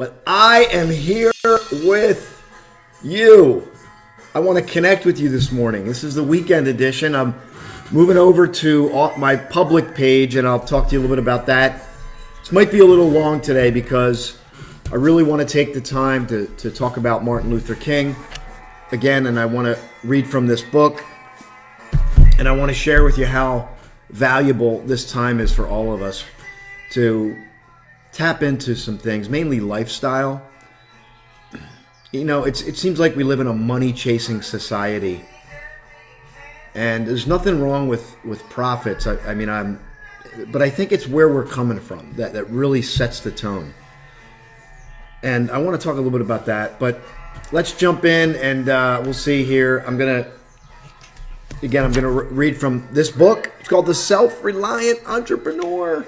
but I am here with you. I want to connect with you this morning. This is the weekend edition. I'm moving over to my public page, and I'll talk to you a little bit about that. This might be a little long today because I really want to take the time to talk about Martin Luther King again, and I want to read from this book, and I want to share with you how valuable this time is for all of us to tap into some things, mainly lifestyle. You know, it seems like we live in a money-chasing society, and there's nothing wrong with profits. But I think it's where we're coming from that really sets the tone. And I want to talk a little bit about that, but let's jump in and we'll see here. I'm gonna read from this book. It's called The Self-Reliant Entrepreneur.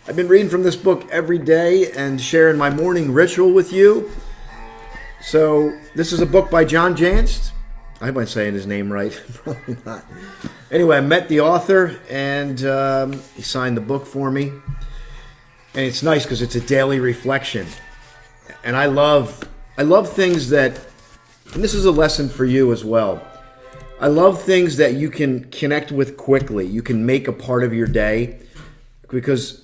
I've been reading from this book every day and sharing my morning ritual with you. So this is a book by John Jantsch. I hope I'm saying his name right. Probably not. Anyway, I met the author, and he signed the book for me. And it's nice because it's a daily reflection. And I love things that, and this is a lesson for you as well. I love things that you can connect with quickly. You can make a part of your day, because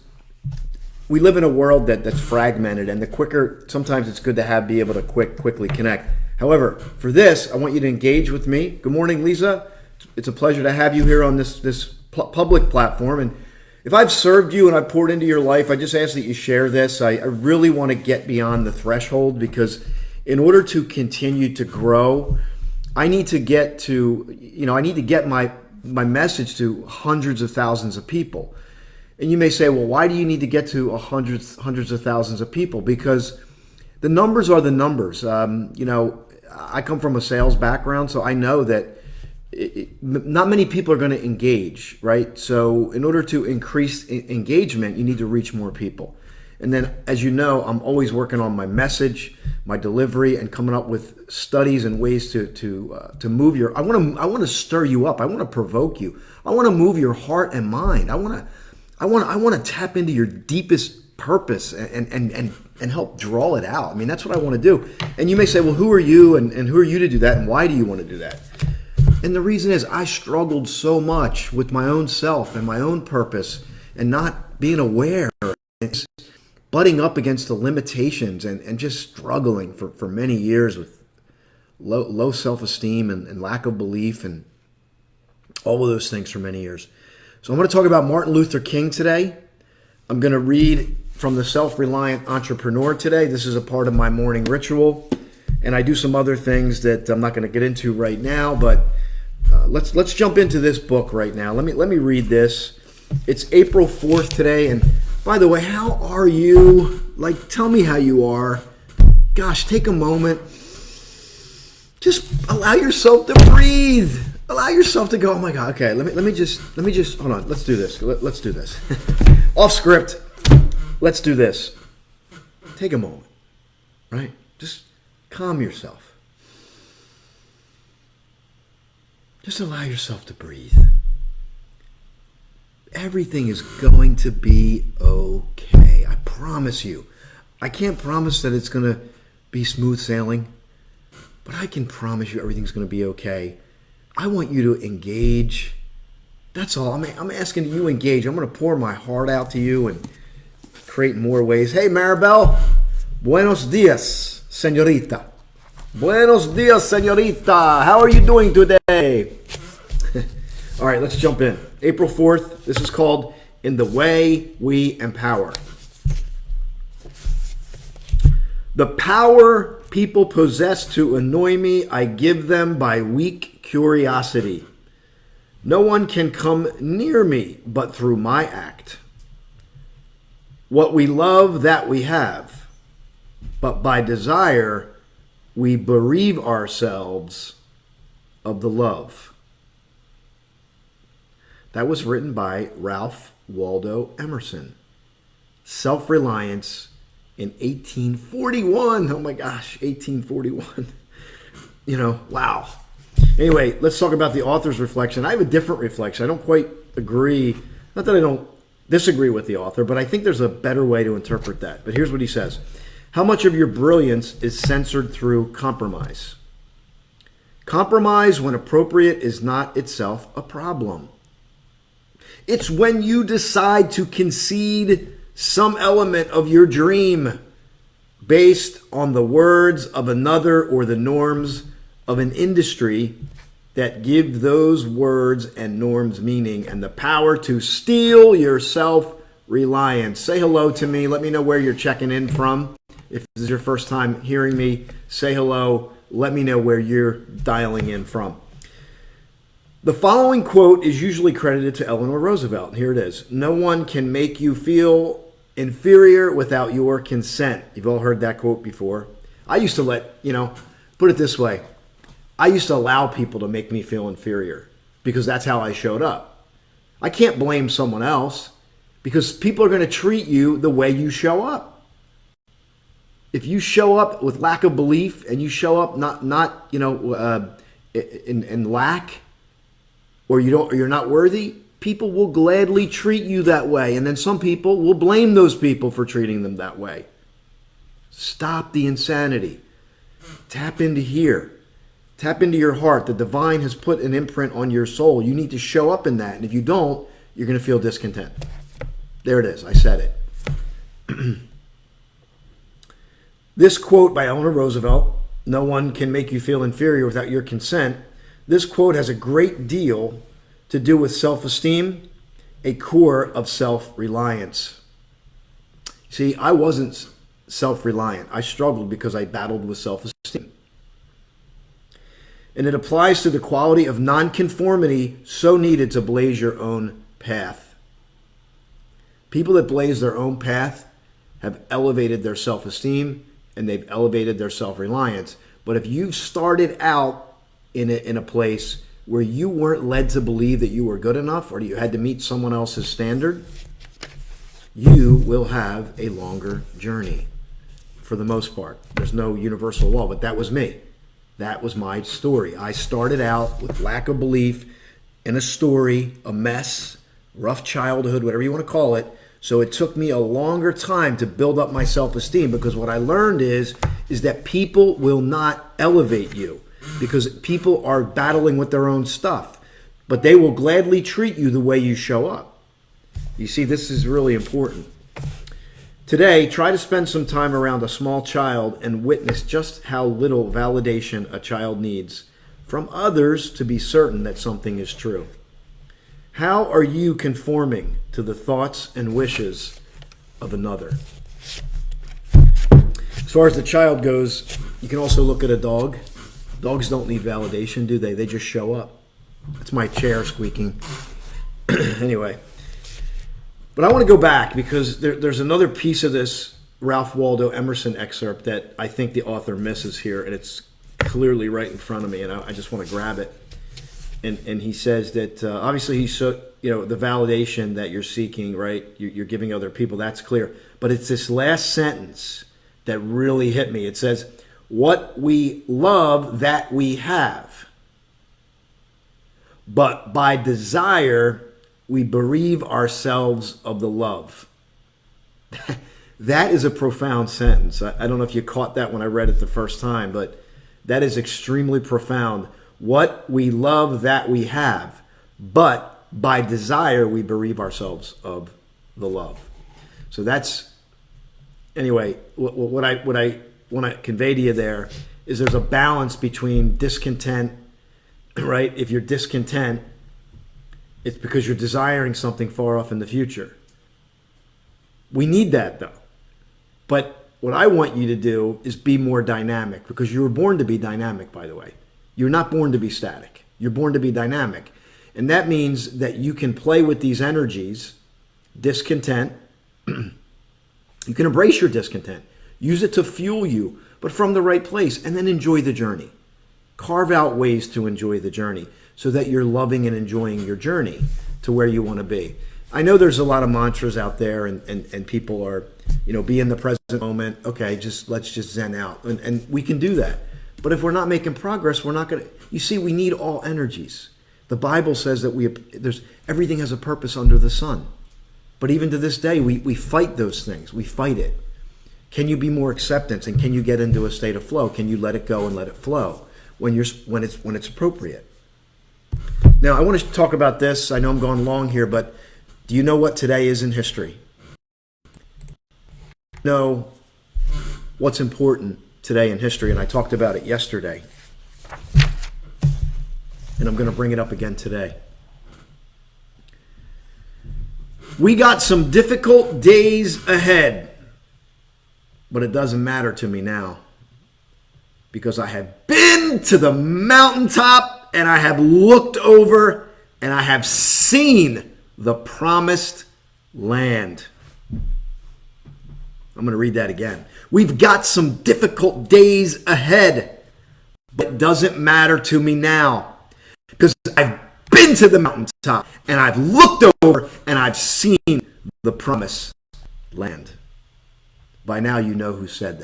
we live in a world that's fragmented, and the quicker, sometimes it's good to be able to quickly connect. However, for this, I want you to engage with me. Good morning, Lisa. It's a pleasure to have you here on this public platform. And if I've served you and I've poured into your life, I just ask that you share this. I really want to get beyond the threshold, because in order to continue to grow, I need to get my message to hundreds of thousands of people. And you may say, well, why do you need to get to hundreds of thousands of people? Because the numbers are the numbers. I come from a sales background, so I know that not many people are going to engage, right? So in order to increase engagement, you need to reach more people. And then, as you know, I'm always working on my message, my delivery, and coming up with studies and ways to move your. I want to stir you up. I want to provoke you. I want to move your heart and mind. I want to tap into your deepest purpose and help draw it out. I mean, that's what I want to do. And you may say, well, who are you and who are you to do that, and why do you want to do that? And the reason is I struggled so much with my own self and my own purpose and not being aware, and butting up against the limitations and just struggling for many years with low self-esteem and lack of belief and all of those things for many years. So I'm going to talk about Martin Luther King today. I'm going to read from The Self-Reliant Entrepreneur today. This is a part of my morning ritual, and I do some other things that I'm not going to get into right now, but let's jump into this book right now. Let me read this. It's April 4th today, and by the way, how are you? Tell me how you are. Gosh, take a moment. Just allow yourself to breathe. Allow yourself to go, oh my God, okay, let me just, hold on, let's do this. Let's do this. Off script, let's do this. Take a moment, right? Just calm yourself. Just allow yourself to breathe. Everything is going to be okay. I promise you. I can't promise that it's going to be smooth sailing, but I can promise you everything's going to be okay. I want you to engage. That's all. I'm asking you to engage. I'm going to pour my heart out to you and create more ways. Hey, Maribel. Buenos dias, señorita. Buenos dias, señorita. How are you doing today? All right, let's jump in. April 4th. This is called In the Way We Empower. The power people possess to annoy me, I give them by weak curiosity. No one can come near me but through my act. What we love, that we have, but by desire we bereave ourselves of the love. That was written by Ralph Waldo Emerson. Self-Reliance in 1841. Oh my gosh, 1841. Wow. Anyway, let's talk about the author's reflection. I have a different reflection. I don't quite agree. Not that I don't disagree with the author, but I think there's a better way to interpret that. But here's what he says. How much of your brilliance is censored through compromise? Compromise, when appropriate, is not itself a problem. It's when you decide to concede some element of your dream based on the words of another or the norms of an industry that give those words and norms meaning and the power to steal your self-reliance. Say hello to me. Let me know where you're checking in from. If this is your first time hearing me, say hello. Let me know where you're dialing in from. The following quote is usually credited to Eleanor Roosevelt. And here it is. No one can make you feel inferior without your consent. You've all heard that quote before. I used to put it this way. I used to allow people to make me feel inferior because that's how I showed up. I can't blame someone else because people are going to treat you the way you show up. If you show up with lack of belief and you show up in lack, or you're not worthy, people will gladly treat you that way. And then some people will blame those people for treating them that way. Stop the insanity. Tap into here. Tap into your heart. The divine has put an imprint on your soul. You need to show up in that. And if you don't, you're going to feel discontent. There it is. I said it. This quote by Eleanor Roosevelt, no one can make you feel inferior without your consent. This quote has a great deal to do with self-esteem, a core of self-reliance. See, I wasn't self-reliant. I struggled because I battled with self-esteem. And it applies to the quality of nonconformity so needed to blaze your own path. People that blaze their own path have elevated their self-esteem and they've elevated their self-reliance. But if you've started out in a place where you weren't led to believe that you were good enough or you had to meet someone else's standard, you will have a longer journey for the most part. There's no universal law, but that was me. That was my story. I started out with lack of belief in a story, a mess, rough childhood, whatever you want to call it. So it took me a longer time to build up my self-esteem because what I learned is that people will not elevate you because people are battling with their own stuff, but they will gladly treat you the way you show up. You see, this is really important. Today, try to spend some time around a small child and witness just how little validation a child needs from others to be certain that something is true. How are you conforming to the thoughts and wishes of another? As far as the child goes, you can also look at a dog. Dogs don't need validation, do they? They just show up. That's my chair squeaking. Anyway. But I want to go back because there's another piece of this Ralph Waldo Emerson excerpt that I think the author misses here, and it's clearly right in front of me, and I just want to grab it. And he says that obviously the validation that you're seeking, right? You're giving other people, that's clear. But it's this last sentence that really hit me. It says, what we love that we have, but by desire we bereave ourselves of the love. That is a profound sentence. I don't know if you caught that when I read it the first time, but that is extremely profound. What we love that we have, but by desire we bereave ourselves of the love. So that's, anyway, what I want to convey to you there is there's a balance between discontent, right? If you're discontent, it's because you're desiring something far off in the future. We need that though. But what I want you to do is be more dynamic because you were born to be dynamic, by the way. You're not born to be static. You're born to be dynamic. And that means that you can play with these energies, discontent. You can embrace your discontent. Use it to fuel you, but from the right place, and then enjoy the journey. Carve out ways to enjoy the journey so that you're loving and enjoying your journey to where you want to be. I know there's a lot of mantras out there and people are, be in the present moment. Okay, let's just zen out. And we can do that. But if we're not making progress, we're not going to, you see, we need all energies. The Bible says that everything has a purpose under the sun. But even to this day, we fight those things. We fight it. Can you be more acceptance, and can you get into a state of flow? Can you let it go and let it flow when it's appropriate? Now, I want to talk about this. I know I'm going long here, but do you know what today is in history? Know what's important today in history, and I talked about it yesterday, and I'm going to bring it up again today. We got some difficult days ahead, but it doesn't matter to me now, because I have been to the mountaintop, and I have looked over, and I have seen the promised land. I'm going to read that again. We've got some difficult days ahead, but it doesn't matter to me now, because I've been to the mountaintop, and I've looked over, and I've seen the promised land. By now, you know who said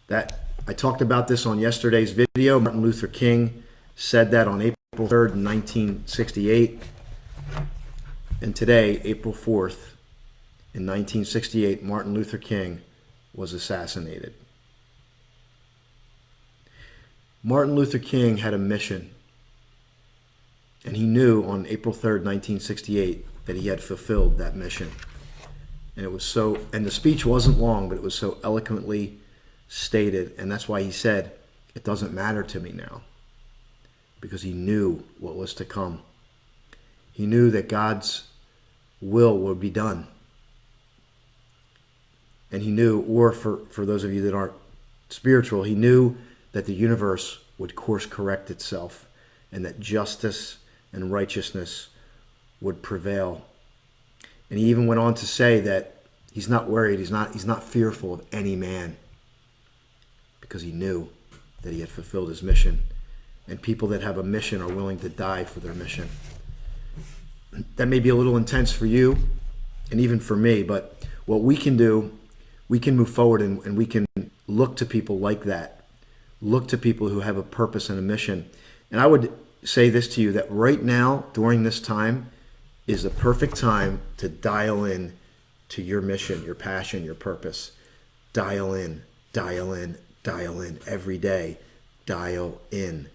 that. I talked about this on yesterday's video. Martin Luther King said that on April 3rd, 1968. And today, April 4th, in 1968, Martin Luther King was assassinated. Martin Luther King had a mission. And he knew on April 3rd, 1968, that he had fulfilled that mission. And the speech wasn't long, but it was so eloquently stated. And that's why he said, it doesn't matter to me now. Because he knew what was to come. He knew that God's will would be done. And he knew, or for those of you that aren't spiritual, he knew that the universe would course correct itself, and that justice and righteousness would prevail. And he even went on to say that he's not worried, he's not fearful of any man, because he knew that he had fulfilled his mission. And people that have a mission are willing to die for their mission. That may be a little intense for you, and even for me, but what we can do, we can move forward, and we can look to people like that. Look to people who have a purpose and a mission. And I would say this to you, that right now, during this time, is the perfect time to dial in to your mission, your passion, your purpose. Dial in, dial in, dial in every day. Dial in.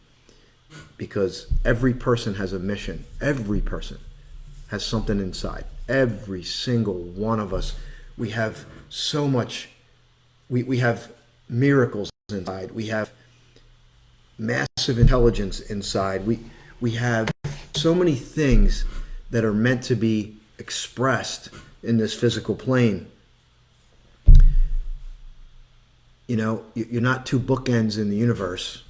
Because every person has a mission. Every person has something inside. Every single one of us. We have so much. We have miracles inside. We have massive intelligence inside. We have so many things that are meant to be expressed in this physical plane. You know, you're not two bookends in the universe.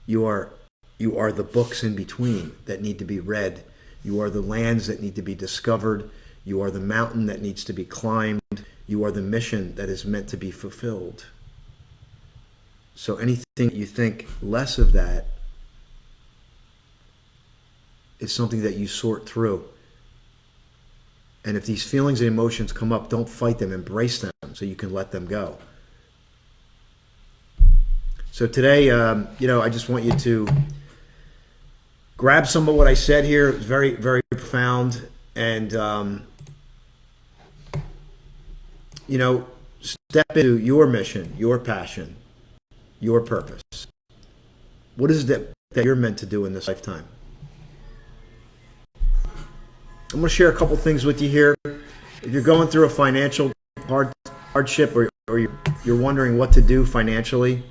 You are the books in between that need to be read. You are the lands that need to be discovered. You are the mountain that needs to be climbed. You are the mission that is meant to be fulfilled. So anything that you think less of that is something that you sort through. And if these feelings and emotions come up, don't fight them, embrace them so you can let them go. So today, I just want you to grab some of what I said here. It's very, very profound. And, step into your mission, your passion, your purpose. What is it that you're meant to do in this lifetime? I'm going to share a couple things with you here. If you're going through a financial hardship, or you're wondering what to do financially,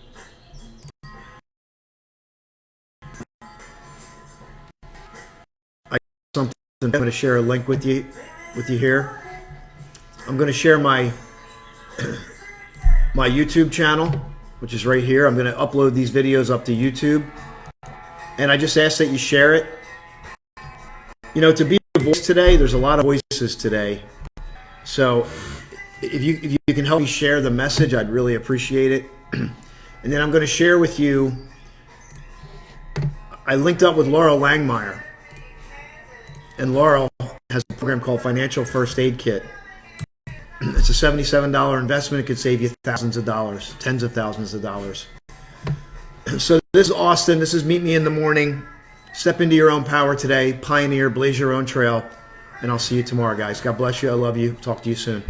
I got something. I'm going to share a link with you here. I'm going to share my YouTube channel, which is right here. I'm going to upload these videos up to YouTube, and I just ask that you share it. To be a voice today, there's a lot of voices today. So if you can help me share the message, I'd really appreciate it. And then I'm going to share with you, I linked up with Laurel Langmeyer. And Laurel has a program called Financial First Aid Kit. It's a $77 investment. It could save you thousands of dollars, tens of thousands of dollars. So this is Austin. This is Meet Me in the Morning. Step into your own power today. Pioneer, blaze your own trail. And I'll see you tomorrow, guys. God bless you. I love you. Talk to you soon.